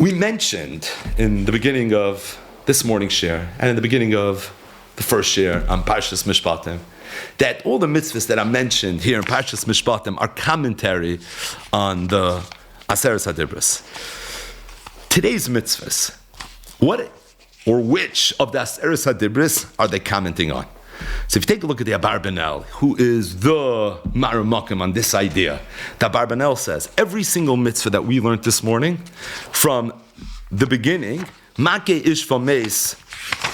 We mentioned in the beginning of this morning's share and in the beginning of the first share on Parshas Mishpatim that all the mitzvahs that are mentioned here in Parshas Mishpatim are commentary on the Aseres HaDibros. Today's mitzvahs, what or which of the Aseres HaDibros are they commenting on? So if you take a look at the Abarbanel, who is the Maramakim on this idea, the Abarbanel says, every single mitzvah that we learned this morning, from the beginning, Make ish v'meis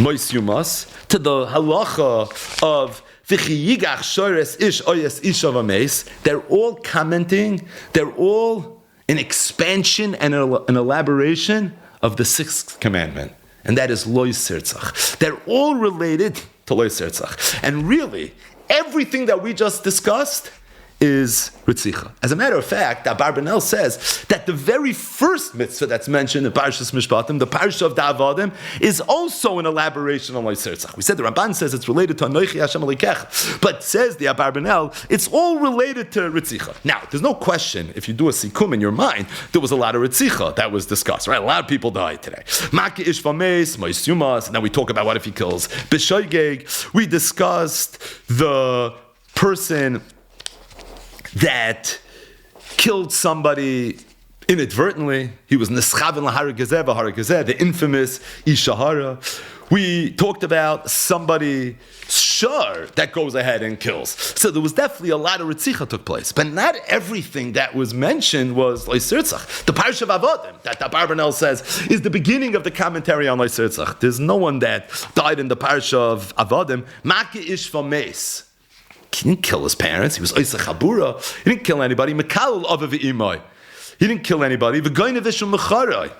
mois yumas, to the halacha of V'chi yigach shores ish oyes isha v'meis, they're all commenting, they're all an expansion and an elaboration of the sixth commandment, and that is lo yisirtzach. They're all related to lo yisirtzach. And really, everything that we just discussed is Retzicha. As a matter of fact, Abarbanel says that the very first mitzvah that's mentioned in Parshas Mishpatim, the Parsha of the Avadim, is also an elaboration on Lo Yisirtzach. We said the Ramban says it's related to Anochi Hashem Elokecha, but says the Abarbanel, it's all related to Retzicha. Now, there's no question, if you do a sikum in your mind, there was a lot of Retzicha that was discussed, right? A lot of people died today. Maki ish v'meis, mois yumas, and then we talk about what if he kills B'shoigeg. We discussed the person that killed somebody inadvertently. He was Neschaven L'Haragazeh, the infamous Ishahara. We talked about somebody shar that goes ahead and kills. So there was definitely a lot of Retzicha took place. But not everything that was mentioned was Loisirtzach. The Parsha of Avodim, that the Abarbanel says, is the beginning of the commentary on Loisirtzach. There's no one that died in the Parsha of Avodim. Maki ish v'meis. He didn't kill his parents. He was Oisach Habura. He didn't kill anybody. Mekalul Ava v'imai. He didn't kill anybody. V'goyne v'shum mecharai.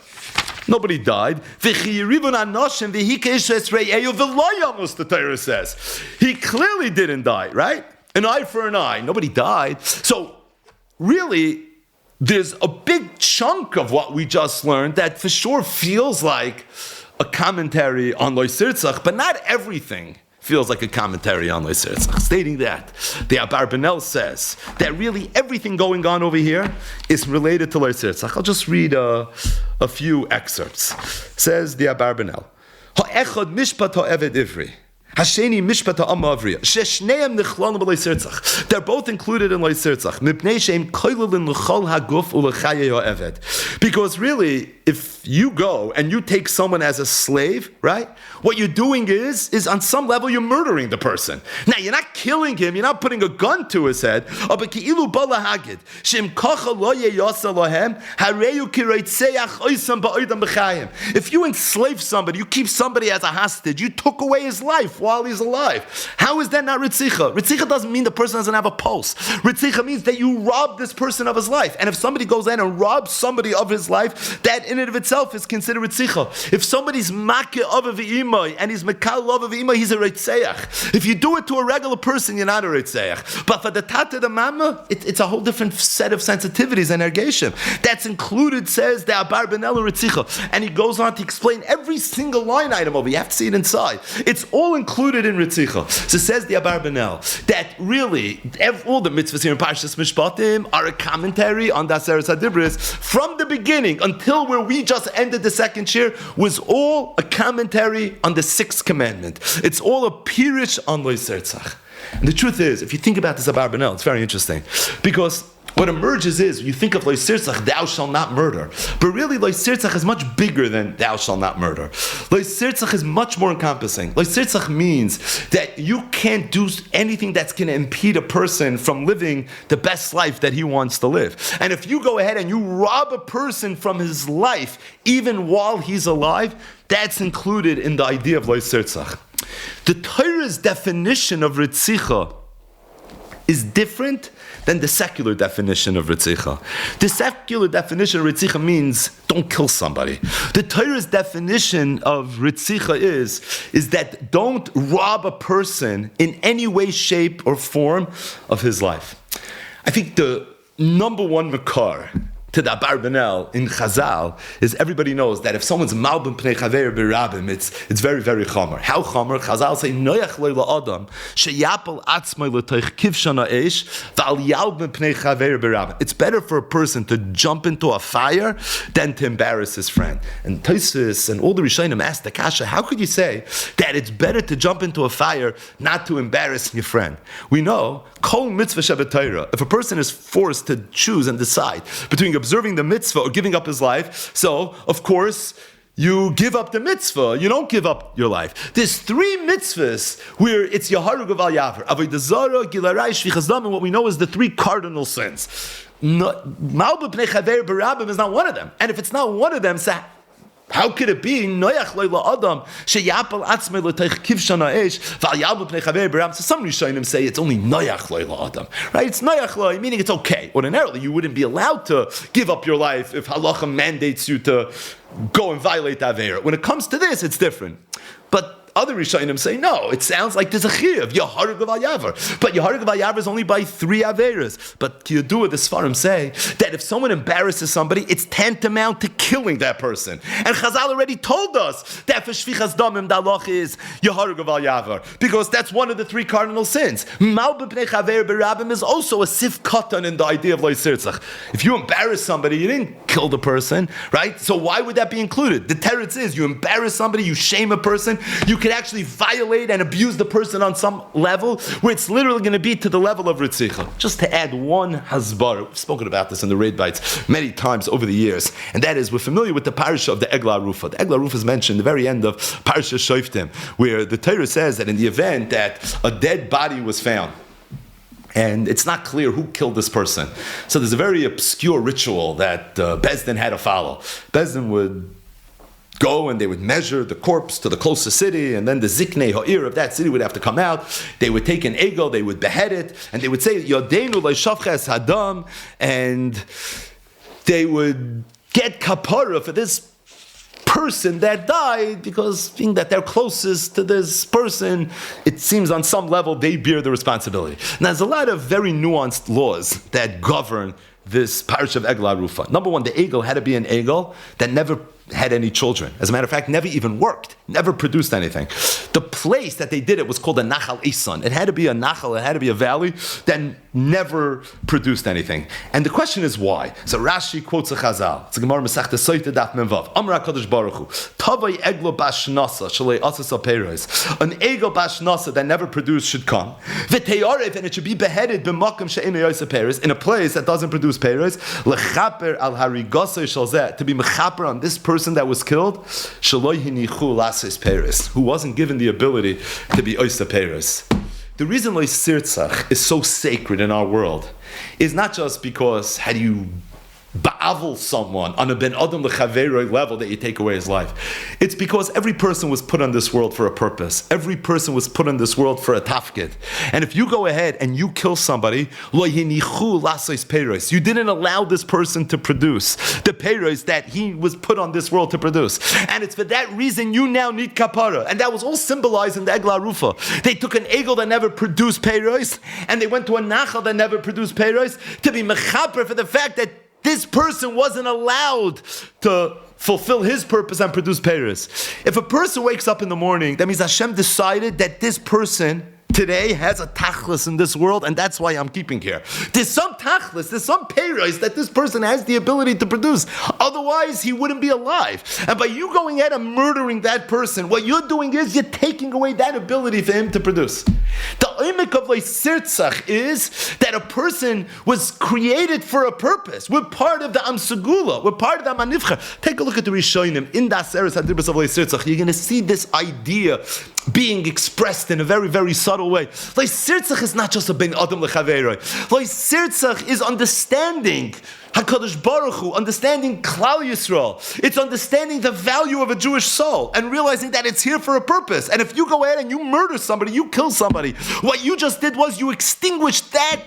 Nobody died. V'chiyirivun anoshim v'hika ishres re'eyu v'loyamus, the Torah says. He clearly didn't die, right? An eye for an eye. Nobody died. So, really, there's a big chunk of what we just learned that for sure feels like a commentary on Lo Yisirtzach, but not everything feels like a commentary on Lo Yisirtzach. Stating that, the Abarbanel says that really everything going on over here is related to Lo Yisirtzach. I'll just read a few excerpts. Says the Abarbanel, Ha'echad mishpat ha'eved ivri, Hasheni mishpat ha'amavriya, sheshneim nichlanu b'Lo Yisirtzach. They're both included in Lo Yisirtzach. Mipnei she'im koilulin l'chol haguf u'lechaye ha'eved. Because really, if you go and you take someone as a slave, right? What you're doing is on some level you're murdering the person. Now you're not killing him, you're not putting a gun to his head. If you enslave somebody, you keep somebody as a hostage, you took away his life while he's alive. How is that not Retzicha? Retzicha doesn't mean the person doesn't have a pulse. Retzicha means that you rob this person of his life. And if somebody goes in and robs somebody of his life, that in and of itself is considered Retzicha. If somebody's Makeh of a v'imai and he's Mekal of a v'imai, he's a Retzeach. If you do it to a regular person, you're not a Retzeach. But for the Tata, the Mama, it's a whole different set of sensitivities and ergation. That's included, says the Abarbanel Retzicha. And he goes on to explain every single line item over. You have to see it inside. It's all included in Retzicha. So says the Abarbanel that really all the mitzvahs here in Parshas Mishpatim are a commentary on the Aseres HaDibros from the beginning until where we just ended the second shir was all a commentary on the sixth commandment. It's all a pirush on Lo Yisirtzach. And the truth is, if you think about this Abarbanel, it's very interesting because what emerges is, you think of Lo Yisirtzach, thou shalt not murder. But really, Lo Yisirtzach is much bigger than thou shalt not murder. Lo Yisirtzach is much more encompassing. Lo Yisirtzach means that you can't do anything that's going to impede a person from living the best life that he wants to live. And if you go ahead and you rob a person from his life, even while he's alive, that's included in the idea of Lo Yisirtzach. The Torah's definition of Retzicha is different than the secular definition of Retzicha. The secular definition of Retzicha means don't kill somebody. The Torah's definition of Retzicha is that don't rob a person in any way, shape, or form of his life. I think the number one makar to the Abarbanel in Chazal is everybody knows that if someone's malbim pnei chaver berabim, it's very, very chomer. How chomer? Chazal say noyach lo la'adam sheyapel atzmai l'toich kivshana eish v'al yalbim pnei chaver berabim. It's better for a person to jump into a fire than to embarrass his friend. And Tosfos and all the Rishonim asked the kasha, how could you say that it's better to jump into a fire not to embarrass your friend? We know kol mitzvah shevet Torah. If a person is forced to choose and decide between observing the mitzvah or giving up his life, so of course you give up the mitzvah, you don't give up your life. There's 3 mitzvahs where it's Yaharug of Al Yavar, Avodah Zarah, Gilarai, Shvichas Dam, and what we know is the 3 cardinal sins. Malbim Pnei Chaver Barabim is not one of them. And if it's not one of them, so how could it be noyach lo adam sheyapel atzmei l'teich kivshana eish v'al yalbim pnei chaver barabim? So some Rishonim say it's only noyach lo adam, right? It's noyach lo, meaning it's okay. Ordinarily, you wouldn't be allowed to give up your life if halacha mandates you to go and violate the avera. When it comes to this, it's different. But other Rishonim say, no, it sounds like there's a chiyuv, Yaharug of Al Yavar. But Yaharug of Al Yavar is only by 3 averas. But Kiyadua, the Sfarim say, that if someone embarrasses somebody, it's tantamount to killing that person. And Chazal already told us that for Shvichas Damim, the halach is Yaharug of Al Yavar. Because that's one of the 3 cardinal sins. Malbim Pnei Chaver Berabim is also a sif katan in the idea of Lo Sirtzach. If you embarrass somebody, you didn't kill the person, right? So why would that be included? The teretz is, you embarrass somebody, you shame a person, you could actually violate and abuse the person on some level where it's literally going to be to the level of Retzicha. Just to add one hasbara, we've spoken about this in the raid bites many times over the years, and that is, we're familiar with the parasha of the Eglah Rufa. The Eglah Rufa is mentioned at the very end of Parasha Shoftim, where the Torah says that in the event that a dead body was found, and it's not clear who killed this person. So there's a very obscure ritual that Beis Din had to follow. Beis Din would go and they would measure the corpse to the closest city, and then the Ziknei Ha'ir of that city would have to come out. They would take an egel, they would behead it, and they would say, Yodeinu Le'shavches Hadam, and they would get kapara for this person that died, because being that they're closest to this person, it seems on some level they bear the responsibility. Now there's a lot of very nuanced laws that govern this parish of Eglah Rufa. Number one, the egel had to be an egel that never had any children. As a matter of fact, never even worked, never produced anything. The place that they did it was called a Nachal Isan. It had to be a Nachal, it had to be a valley that never produced anything. And the question is why? So Rashi quotes a Chazal. It's a Gemara Masechta Soita Daf Memvav. Amra Kadosh Baruch Hu. Tavai eglo bashnasa shalei asas aperos. An egel bashnasa that never produced should come. V'teyarev, and it should be beheaded b'makam she'enei yosef peros, in a place that doesn't produce peros. Lechaper al harigasa shalzeh, to be mechaper on this person that was killed, shaloi hinichu lasis peros, who wasn't given the ability to be yosef peros. The reason Lo Sirtzach is so sacred in our world is not just because had you ba'avel someone on a ben adam lechaveroi level that you take away his life. It's because every person was put on this world for a purpose. Every person was put on this world for a tafkid. And if you go ahead and you kill somebody, lo yinichu lasois peiros, you didn't allow this person to produce the peiros that he was put on this world to produce. And it's for that reason you now need kapara. And that was all symbolized in the Eglah Rufa. They took an egel that never produced peiros, and they went to a nachal that never produced peiros to be mechaper for the fact that this person wasn't allowed to fulfill his purpose and produce peiros. If a person wakes up in the morning, that means Hashem decided that this person today has a tachlis in this world, and that's why I'm keeping here. There's some tachlis, there's some peiros that this person has the ability to produce. Otherwise, he wouldn't be alive. And by you going ahead and murdering that person, what you're doing is you're taking away that ability for him to produce. The oimik of Lo Sirtzach is that a person was created for a purpose. We're part of the Amsegula. We're part of the Manifcha. Take a look at the Rishonim. In the Aseres Hadibros of Lo Sirtzach, you're going to see this idea being expressed in a very, very subtle way. Lo Sirtzach is not just a ben adam lechaveroi. Lo Sirtzach is understanding HaKadosh Baruch Hu, understanding Klal Yisrael. It's understanding the value of a Jewish soul and realizing that it's here for a purpose. And if you go ahead and you murder somebody, you kill somebody, what you just did was you extinguished that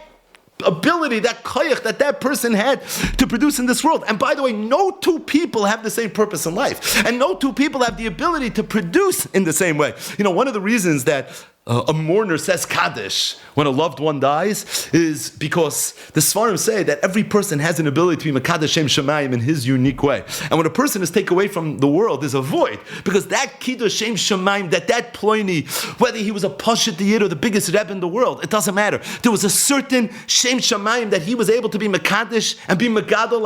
ability, that koyach that person had to produce in this world. And by the way, no two people have the same purpose in life. And no two people have the ability to produce in the same way. You know, one of the reasons that a mourner says Kaddish when a loved one dies is because the Sfarim say that every person has an ability to be Mekadesh Shem Shemayim in his unique way. And when a person is taken away from the world, there's a void. Because that Kiddush Shem Shemayim, that Ploini, whether he was a Pashut Yid or the biggest Rebbe in the world, it doesn't matter. There was a certain Shem Shemayim that he was able to be Mekadesh and be Megadol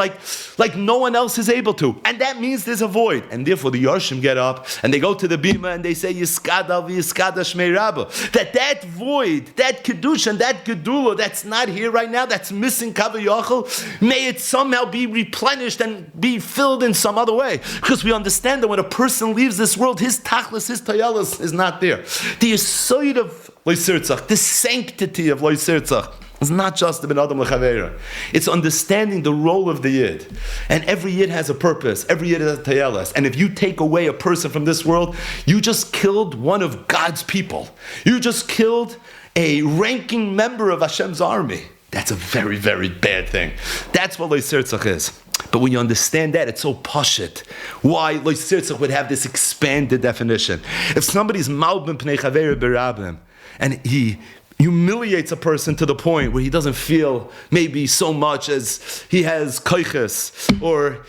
like no one else is able to. And that means there's a void. And therefore the Yarshim get up and they go to the Bima and they say Yiskadal v'Yiskada Shmei Rabba. That void, that Kiddush and that Gedula that's not here right now, that's missing Kavayachal, may it somehow be replenished and be filled in some other way. Because we understand that when a person leaves this world, his tachlis, his tayalas is not there. The yisoid of Loisirtzach, the sanctity of Loisirtzach, it's not just the Ben Adam L'Chaveira. It's understanding the role of the Yid. And every Yid has a purpose. Every Yid has a tayelas. And if you take away a person from this world, you just killed one of God's people. You just killed a ranking member of Hashem's army. That's a very, very bad thing. That's what Loisirtzach is. But when you understand that, it's so pashut. Why Loisirtzach would have this expanded definition. If somebody's malbim pnei chaveira berabim, and he humiliates a person to the point where he doesn't feel maybe so much as he has koiches, or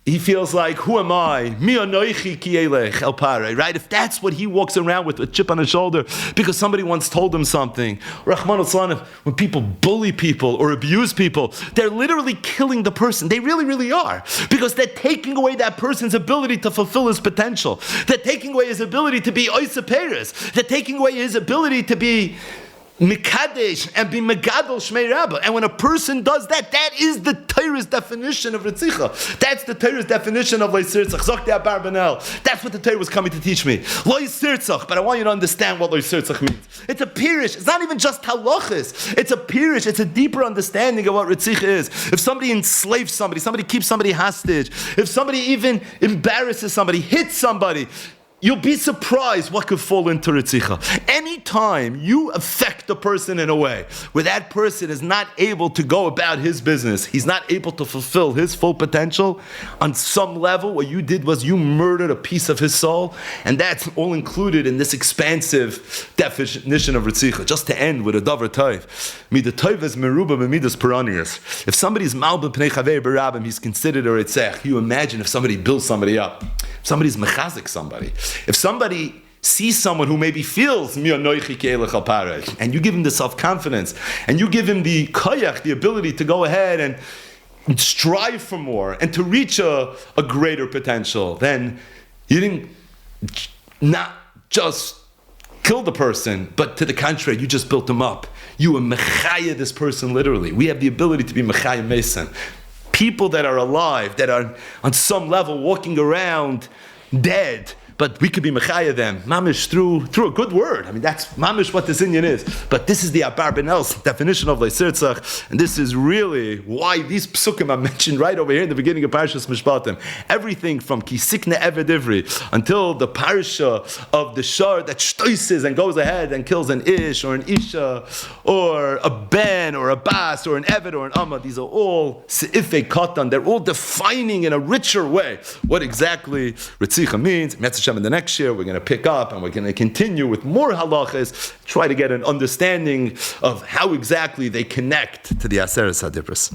he feels like, who am I? Mi anoichi ki elech el pare, right? If that's what he walks around with, a chip on his shoulder, because somebody once told him something, Rahman al-Salam, when people bully people or abuse people, they're literally killing the person. They really, really are. Because they're taking away that person's ability to fulfill his potential. They're taking away his ability to be oisa peres. They're taking away his ability to be Mikadesh and be Megadol Shmei Rabba. And when a person does that, that is the Torah's definition of Retzicha. That's the Torah's definition of Loisirtzach. Zok de Abar Benel. That's what the Torah was coming to teach me. Loisirtzach. But I want you to understand what Loisirtzach means. It's a pirish. It's not even just halachas. It's a pirish. It's a deeper understanding of what Retzicha is. If somebody enslaves somebody, somebody keeps somebody hostage, if somebody even embarrasses somebody, hits somebody, you'll be surprised what could fall into Retzicha. Anytime you affect a person in a way where that person is not able to go about his business, he's not able to fulfill his full potential, on some level what you did was you murdered a piece of his soul, and that's all included in this expansive definition of Retzicha. Just to end with a davar toiv. Midah toiv is meruba b'midas peranius. If somebody's malbim pnei chaver berabim, he's considered a Retzech. You imagine if somebody builds somebody up. If somebody's mechazik somebody. If somebody sees someone who maybe feels and you give him the self-confidence and you give him the koyach, the ability to go ahead and strive for more and to reach a greater potential, then you didn't not just kill the person, but to the contrary, you just built him up. You were mechaya this person literally. We have the ability to be mechaya mason. People that are alive, that are on some level walking around dead, but we could be mechaya them, mamish, through a good word. I mean, that's mamish what this Inyan is. But this is the Abar Benel's definition of Leisirtzach, and this is really why these psukim are mentioned right over here in the beginning of Parashas Mishpatim. Everything from Kisikne Eved Ivri until the parasha of the shar that shtoises and goes ahead and kills an ish or an isha or a ben or a bas or an eved or an amma. These are all seifei katan. They're all defining in a richer way what exactly Retzicha means. In the next year, we're going to pick up and we're going to continue with more halachas, try to get an understanding of how exactly they connect to the Aseret HaDibros.